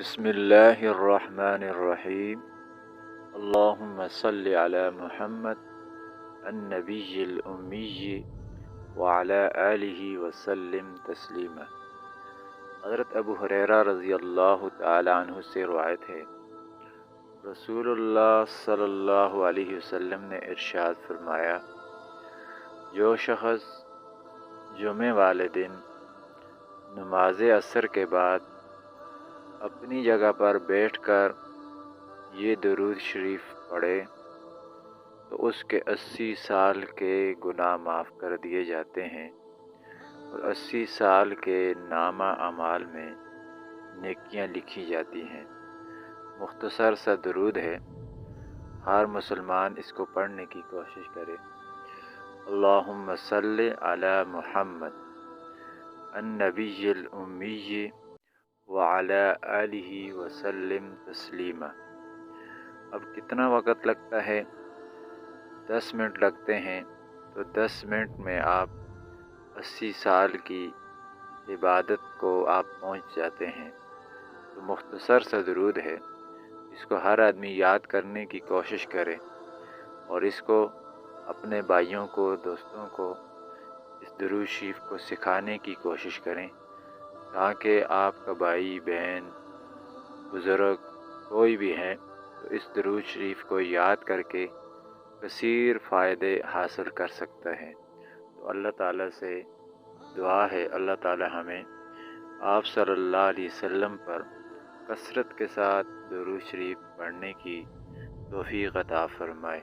बिस्मिल्लाहिर्रहमानिर्रहीम। अल्लाहुम्मा सल्लि अला मुहम्मद अन्नबिय्यिल उम्मिय्यि व अला आलिहि वसल्लिम तस्लीमा। हज़रत अबू हुरैरा रज़ियल्लाहु तआला अन्हु से रिवायत है, रसूलुल्लाह सल्लल्लाहु अलैहि वसल्लम ने इरशाद फरमाया, जो शख़्स जुमे वाले दिन नमाज असर के बाद अपनी जगह पर बैठकर ये दुरूद शरीफ पढ़े तो उसके 80 साल के गुनाह माफ़ कर दिए जाते हैं और 80 साल के नामा अमाल में नेकियां लिखी जाती हैं। मुख्तसर सा दुरूद है, हर मुसलमान इसको पढ़ने की कोशिश करे। अल्लाहुम्मा सल्लि अला मुहम्मद अन्नबिय्यिल उम्मिय्यि व अला आलिहि वसल्लिम तस्लीमा। अब कितना वक़्त लगता है? 10 मिनट लगते हैं, तो 10 मिनट में आप 80 साल की इबादत को आप पहुँच जाते हैं। तो मुख्तसर सा दुरूद है, इसको हर आदमी याद करने की कोशिश करे और इसको अपने भाइयों को, दोस्तों को इस दुरूद शरीफ को सिखाने की कोशिश करें, ताकि आपका भाई बहन बुज़ुर्ग कोई भी हैं तो इस दुरूद शरीफ को याद करके कसीर फ़ायदे हासिल कर सकता है। तो अल्लाह ताला से दुआ है, अल्लाह ताला हमें आप सल्लल्लाहु अलैहि वसल्लम पर कसरत के साथ दुरूद शरीफ पढ़ने की तौफ़ीक़ अता फ़रमाए।